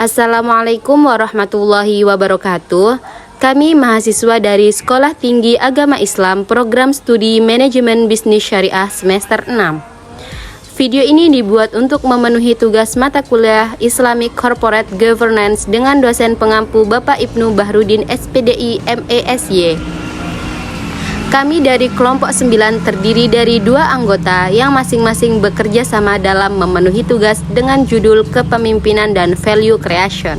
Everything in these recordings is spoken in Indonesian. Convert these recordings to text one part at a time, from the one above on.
Assalamualaikum warahmatullahi wabarakatuh. Kami mahasiswa dari Sekolah Tinggi Agama Islam Program Studi Manajemen Bisnis Syariah semester 6. Video ini dibuat untuk memenuhi tugas mata kuliah Islamic Corporate Governance dengan dosen pengampu Bapak Ibnu Bahrudin SPDI MESY. Kami dari kelompok 9 terdiri dari 2 anggota yang masing-masing bekerja sama dalam memenuhi tugas dengan judul kepemimpinan dan value creation.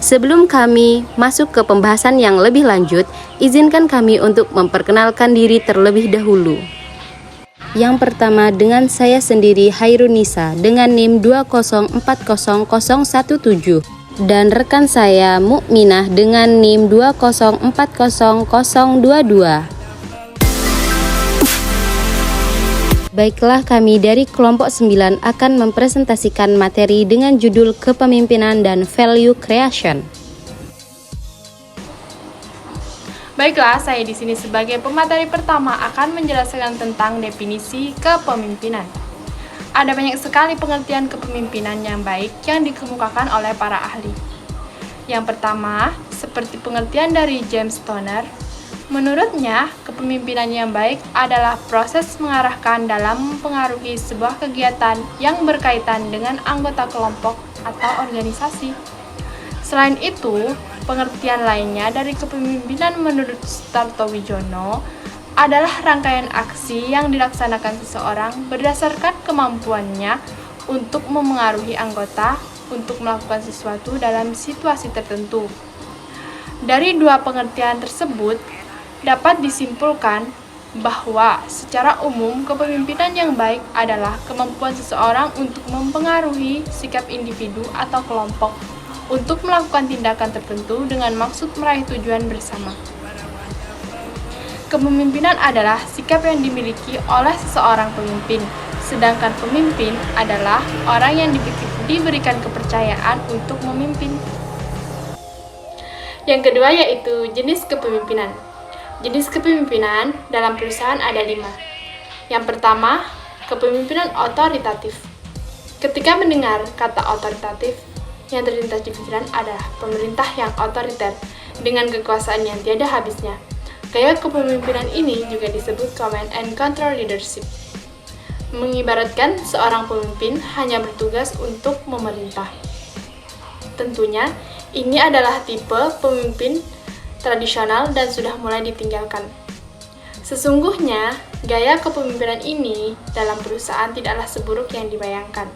Sebelum kami masuk ke pembahasan yang lebih lanjut, izinkan kami untuk memperkenalkan diri terlebih dahulu. Yang pertama dengan saya sendiri Hairunisa dengan NIM 2040017 dan rekan saya Mukminah dengan NIM 2040022. Baiklah, kami dari kelompok 9 akan mempresentasikan materi dengan judul kepemimpinan dan value creation. Baiklah, saya di sini sebagai pemateri pertama akan menjelaskan tentang definisi kepemimpinan. Ada banyak sekali pengertian kepemimpinan yang baik yang dikemukakan oleh para ahli. Yang pertama, seperti pengertian dari James Toner, menurutnya, kepemimpinan yang baik adalah proses mengarahkan dalam mempengaruhi sebuah kegiatan yang berkaitan dengan anggota kelompok atau organisasi. Selain itu, pengertian lainnya dari kepemimpinan menurut Sutartowijono adalah rangkaian aksi yang dilaksanakan seseorang berdasarkan kemampuannya untuk memengaruhi anggota untuk melakukan sesuatu dalam situasi tertentu. Dari dua pengertian tersebut, dapat disimpulkan bahwa secara umum kepemimpinan yang baik adalah kemampuan seseorang untuk mempengaruhi sikap individu atau kelompok untuk melakukan tindakan tertentu dengan maksud meraih tujuan bersama. Kepemimpinan adalah sikap yang dimiliki oleh seseorang pemimpin, sedangkan pemimpin adalah orang yang diberikan kepercayaan untuk memimpin. Yang kedua yaitu jenis kepemimpinan. Jenis kepemimpinan dalam perusahaan ada 5. Yang pertama, kepemimpinan otoritatif. Ketika mendengar kata otoritatif, yang terlintas di pikiran adalah pemerintah yang otoriter dengan kekuasaan yang tiada habisnya. Gaya kepemimpinan ini juga disebut command and control leadership. Mengibaratkan seorang pemimpin hanya bertugas untuk memerintah. Tentunya, ini adalah tipe pemimpin tradisional dan sudah mulai ditinggalkan. Sesungguhnya, gaya kepemimpinan ini dalam perusahaan tidaklah seburuk yang dibayangkan.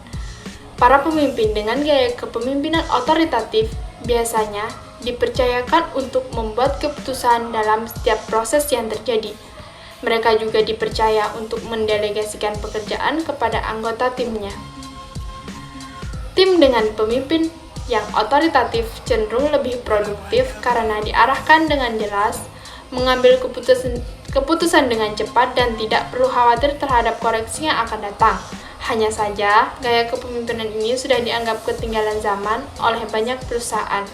Para pemimpin dengan gaya kepemimpinan otoritatif biasanya dipercayakan untuk membuat keputusan dalam setiap proses yang terjadi. Mereka juga dipercaya untuk mendelegasikan pekerjaan kepada anggota timnya. Tim dengan pemimpin yang otoritatif cenderung lebih produktif karena diarahkan dengan jelas, mengambil keputusan dengan cepat dan tidak perlu khawatir terhadap koreksi yang akan datang. Hanya saja, gaya kepemimpinan ini sudah dianggap ketinggalan zaman oleh banyak perusahaan.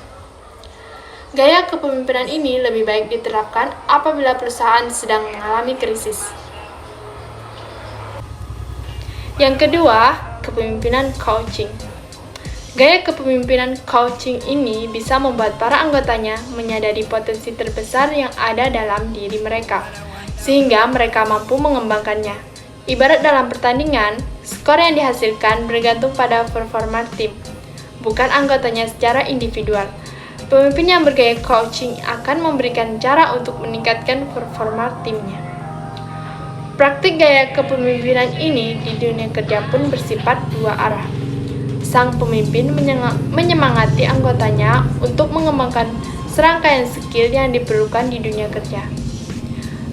Gaya kepemimpinan ini lebih baik diterapkan apabila perusahaan sedang mengalami krisis. Yang kedua, kepemimpinan coaching. Gaya kepemimpinan coaching ini bisa membuat para anggotanya menyadari potensi terbesar yang ada dalam diri mereka, sehingga mereka mampu mengembangkannya. Ibarat dalam pertandingan, skor yang dihasilkan bergantung pada performa tim, bukan anggotanya secara individual. Pemimpin yang bergaya coaching akan memberikan cara untuk meningkatkan performa timnya. Praktik gaya kepemimpinan ini di dunia kerja pun bersifat dua arah. Sang pemimpin menyemangati anggotanya untuk mengembangkan serangkaian skill yang diperlukan di dunia kerja.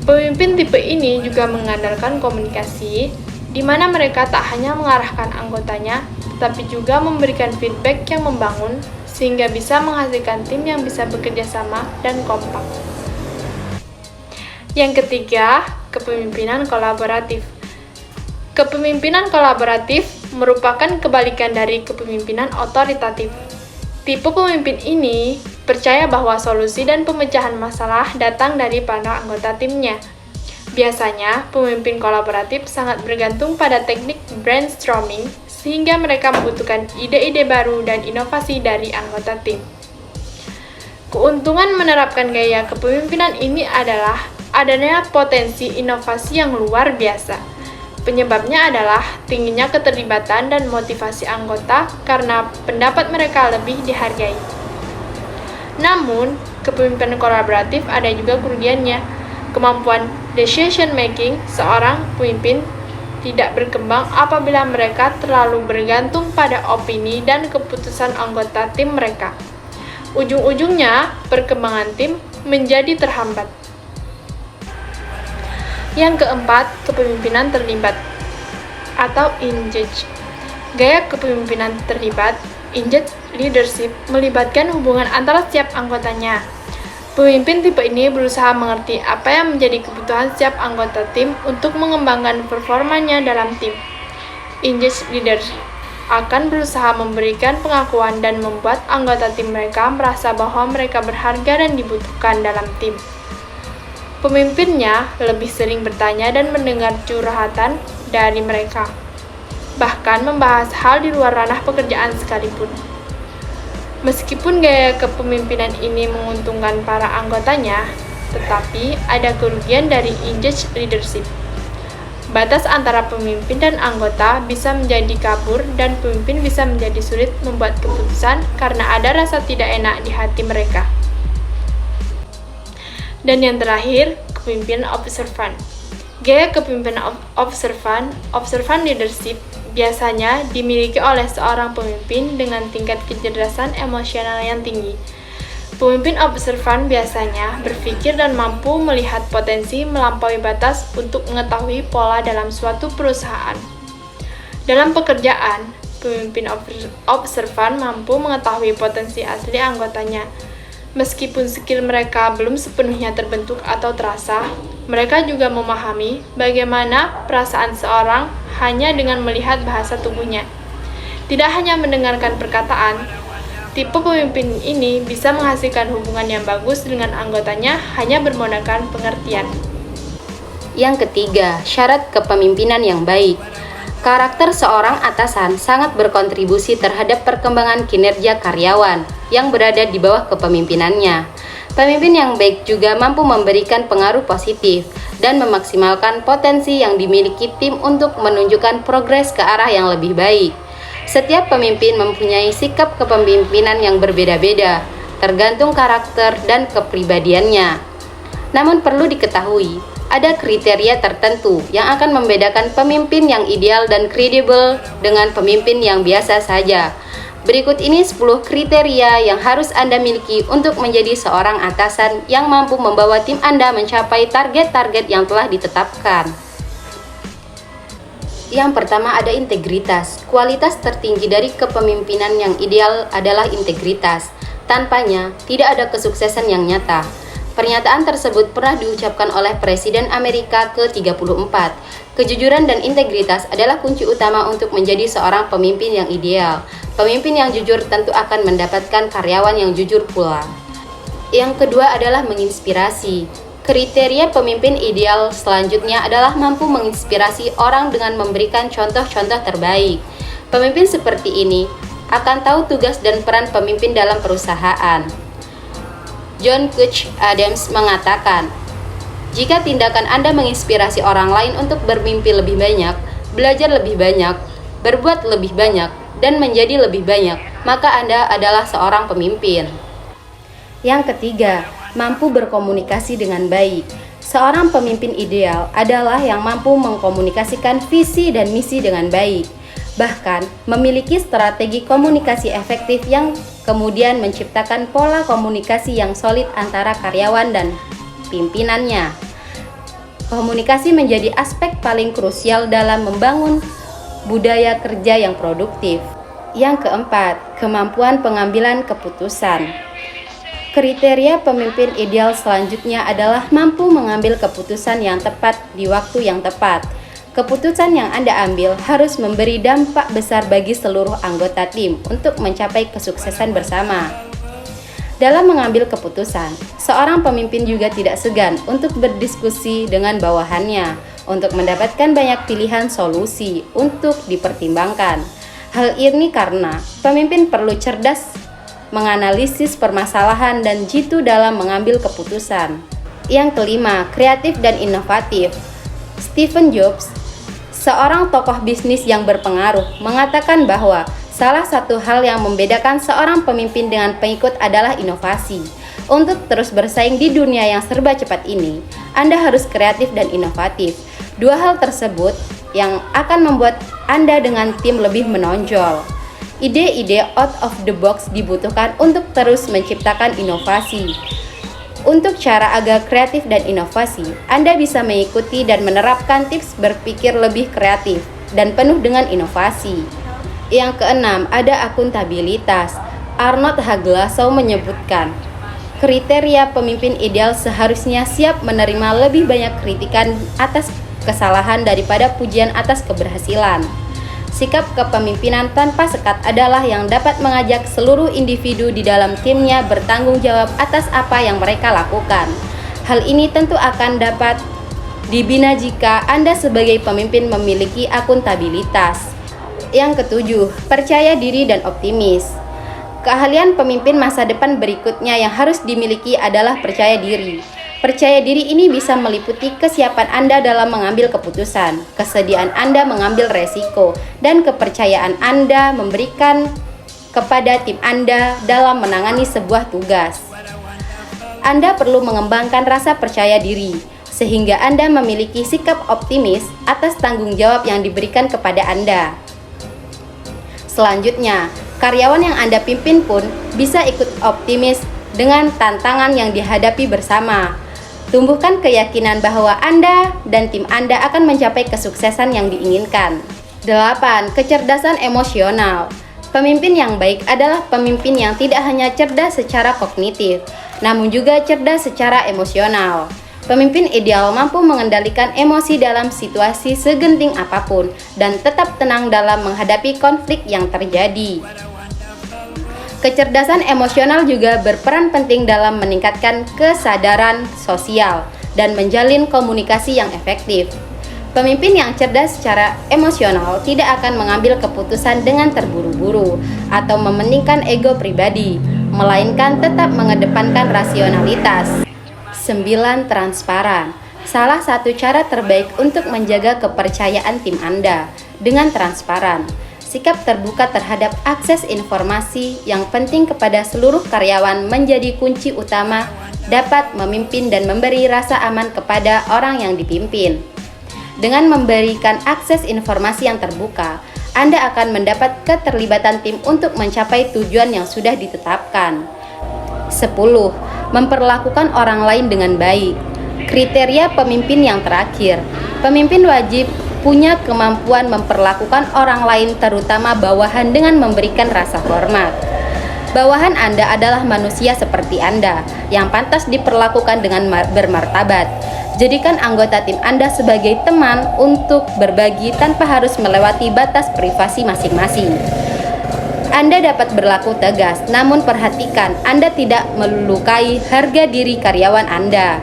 Pemimpin tipe ini juga mengandalkan komunikasi, di mana mereka tak hanya mengarahkan anggotanya, tetapi juga memberikan feedback yang membangun, sehingga bisa menghasilkan tim yang bisa bekerja sama dan kompak. Yang ketiga, kepemimpinan kolaboratif. Kepemimpinan kolaboratif merupakan kebalikan dari kepemimpinan otoritatif. Tipe pemimpin ini percaya bahwa solusi dan pemecahan masalah datang dari para anggota timnya. Biasanya, pemimpin kolaboratif sangat bergantung pada teknik brainstorming sehingga mereka membutuhkan ide-ide baru dan inovasi dari anggota tim. Keuntungan menerapkan gaya kepemimpinan ini adalah adanya potensi inovasi yang luar biasa. Penyebabnya adalah tingginya keterlibatan dan motivasi anggota karena pendapat mereka lebih dihargai. Namun, kepemimpinan kolaboratif ada juga kerugiannya. Kemampuan decision making seorang pemimpin tidak berkembang apabila mereka terlalu bergantung pada opini dan keputusan anggota tim mereka. Ujung-ujungnya, perkembangan tim menjadi terhambat. Yang keempat, kepemimpinan terlibat atau engage. Gaya kepemimpinan terlibat, engage leadership, melibatkan hubungan antara setiap anggotanya. Pemimpin tipe ini berusaha mengerti apa yang menjadi kebutuhan setiap anggota tim untuk mengembangkan performanya dalam tim. Engage leaders akan berusaha memberikan pengakuan dan membuat anggota tim mereka merasa bahwa mereka berharga dan dibutuhkan dalam tim. Pemimpinnya lebih sering bertanya dan mendengar curhatan dari mereka, bahkan membahas hal di luar ranah pekerjaan sekalipun. Meskipun gaya kepemimpinan ini menguntungkan para anggotanya, tetapi ada kerugian dari engage leadership. Batas antara pemimpin dan anggota bisa menjadi kabur dan pemimpin bisa menjadi sulit membuat keputusan karena ada rasa tidak enak di hati mereka. Dan yang terakhir, kepemimpinan observan. Gaya kepemimpinan observan leadership biasanya dimiliki oleh seorang pemimpin dengan tingkat kecerdasan emosional yang tinggi. Pemimpin observan biasanya berpikir dan mampu melihat potensi melampaui batas untuk mengetahui pola dalam suatu perusahaan. Dalam pekerjaan, pemimpin observan mampu mengetahui potensi asli anggotanya. Meskipun skill mereka belum sepenuhnya terbentuk atau terasa, mereka juga memahami bagaimana perasaan seorang hanya dengan melihat bahasa tubuhnya. Tidak hanya mendengarkan perkataan, tipe pemimpin ini bisa menghasilkan hubungan yang bagus dengan anggotanya hanya bermodalkan pengertian. Yang ketiga, syarat kepemimpinan yang baik. Karakter seorang atasan sangat berkontribusi terhadap perkembangan kinerja karyawan yang berada di bawah kepemimpinannya. Pemimpin yang baik juga mampu memberikan pengaruh positif dan memaksimalkan potensi yang dimiliki tim untuk menunjukkan progres ke arah yang lebih baik. Setiap pemimpin mempunyai sikap kepemimpinan yang berbeda-beda, tergantung karakter dan kepribadiannya. Namun perlu diketahui, ada kriteria tertentu yang akan membedakan pemimpin yang ideal dan kredibel dengan pemimpin yang biasa saja. Berikut ini 10 kriteria yang harus Anda miliki untuk menjadi seorang atasan yang mampu membawa tim Anda mencapai target-target yang telah ditetapkan. Yang pertama ada integritas. Kualitas tertinggi dari kepemimpinan yang ideal adalah integritas. Tanpanya, tidak ada kesuksesan yang nyata. Pernyataan tersebut pernah diucapkan oleh Presiden Amerika ke-34. Kejujuran dan integritas adalah kunci utama untuk menjadi seorang pemimpin yang ideal. Pemimpin yang jujur tentu akan mendapatkan karyawan yang jujur pula. Yang kedua adalah menginspirasi. Kriteria pemimpin ideal selanjutnya adalah mampu menginspirasi orang dengan memberikan contoh-contoh terbaik. Pemimpin seperti ini akan tahu tugas dan peran pemimpin dalam perusahaan. John Couch Adams mengatakan, jika tindakan Anda menginspirasi orang lain untuk bermimpi lebih banyak, belajar lebih banyak, berbuat lebih banyak, dan menjadi lebih banyak, maka Anda adalah seorang pemimpin. Yang ketiga, mampu berkomunikasi dengan baik. Seorang pemimpin ideal adalah yang mampu mengkomunikasikan visi dan misi dengan baik, bahkan memiliki strategi komunikasi efektif yang kemudian menciptakan pola komunikasi yang solid antara karyawan dan pimpinannya. Komunikasi menjadi aspek paling krusial dalam membangun budaya kerja yang produktif. Yang keempat, kemampuan pengambilan keputusan. Kriteria pemimpin ideal selanjutnya adalah mampu mengambil keputusan yang tepat di waktu yang tepat. Keputusan yang Anda ambil harus memberi dampak besar bagi seluruh anggota tim untuk mencapai kesuksesan bersama. Dalam mengambil keputusan, seorang pemimpin juga tidak segan untuk berdiskusi dengan bawahannya untuk mendapatkan banyak pilihan solusi untuk dipertimbangkan. Hal ini karena pemimpin perlu cerdas menganalisis permasalahan dan jitu dalam mengambil keputusan. Yang kelima, kreatif dan inovatif. Steve Jobs, seorang tokoh bisnis yang berpengaruh, mengatakan bahwa salah satu hal yang membedakan seorang pemimpin dengan pengikut adalah inovasi. Untuk terus bersaing di dunia yang serba cepat ini, Anda harus kreatif dan inovatif. Dua hal tersebut yang akan membuat Anda dengan tim lebih menonjol. Ide-ide out of the box dibutuhkan untuk terus menciptakan inovasi. Untuk cara agar kreatif dan inovasi, Anda bisa mengikuti dan menerapkan tips berpikir lebih kreatif dan penuh dengan inovasi. Yang keenam, ada akuntabilitas. Arnold Haglasow menyebutkan, kriteria pemimpin ideal seharusnya siap menerima lebih banyak kritikan atas kesalahan daripada pujian atas keberhasilan. Sikap kepemimpinan tanpa sekat adalah yang dapat mengajak seluruh individu di dalam timnya bertanggung jawab atas apa yang mereka lakukan. Hal ini tentu akan dapat dibina jika Anda sebagai pemimpin memiliki akuntabilitas. Yang ketujuh, percaya diri dan optimis. Keahlian pemimpin masa depan berikutnya yang harus dimiliki adalah percaya diri. Percaya diri ini bisa meliputi kesiapan Anda dalam mengambil keputusan, kesediaan Anda mengambil resiko, dan kepercayaan Anda memberikan kepada tim Anda dalam menangani sebuah tugas. Anda perlu mengembangkan rasa percaya diri, sehingga Anda memiliki sikap optimis atas tanggung jawab yang diberikan kepada Anda. Selanjutnya, karyawan yang Anda pimpin pun bisa ikut optimis dengan tantangan yang dihadapi bersama. Tumbuhkan keyakinan bahwa Anda dan tim Anda akan mencapai kesuksesan yang diinginkan. 8. Kecerdasan emosional. Pemimpin yang baik adalah pemimpin yang tidak hanya cerdas secara kognitif, namun juga cerdas secara emosional. Pemimpin ideal mampu mengendalikan emosi dalam situasi segenting apapun dan tetap tenang dalam menghadapi konflik yang terjadi. Kecerdasan emosional juga berperan penting dalam meningkatkan kesadaran sosial dan menjalin komunikasi yang efektif. Pemimpin yang cerdas secara emosional tidak akan mengambil keputusan dengan terburu-buru atau mementingkan ego pribadi, melainkan tetap mengedepankan rasionalitas. 9. Transparan. Salah satu cara terbaik untuk menjaga kepercayaan tim Anda dengan transparan. Sikap terbuka terhadap akses informasi yang penting kepada seluruh karyawan menjadi kunci utama dapat memimpin dan memberi rasa aman kepada orang yang dipimpin. Dengan memberikan akses informasi yang terbuka, Anda akan mendapat keterlibatan tim untuk mencapai tujuan yang sudah ditetapkan. 10. Memperlakukan orang lain dengan baik. Kriteria pemimpin yang terakhir. Pemimpin wajib punya kemampuan memperlakukan orang lain, terutama bawahan, dengan memberikan rasa hormat. Bawahan Anda adalah manusia seperti Anda, yang pantas diperlakukan dengan bermartabat. Jadikan anggota tim Anda sebagai teman untuk berbagi tanpa harus melewati batas privasi masing-masing. Anda dapat berlaku tegas, namun perhatikan Anda tidak melukai harga diri karyawan Anda.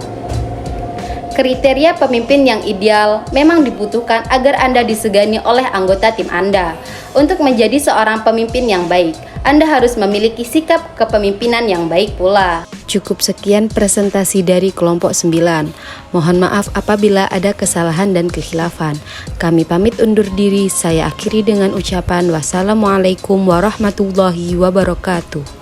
Kriteria pemimpin yang ideal memang dibutuhkan agar Anda disegani oleh anggota tim Anda. Untuk menjadi seorang pemimpin yang baik, Anda harus memiliki sikap kepemimpinan yang baik pula. Cukup sekian presentasi dari kelompok 9. Mohon maaf apabila ada kesalahan dan kekhilafan. Kami pamit undur diri. Saya akhiri dengan ucapan wassalamualaikum warahmatullahi wabarakatuh.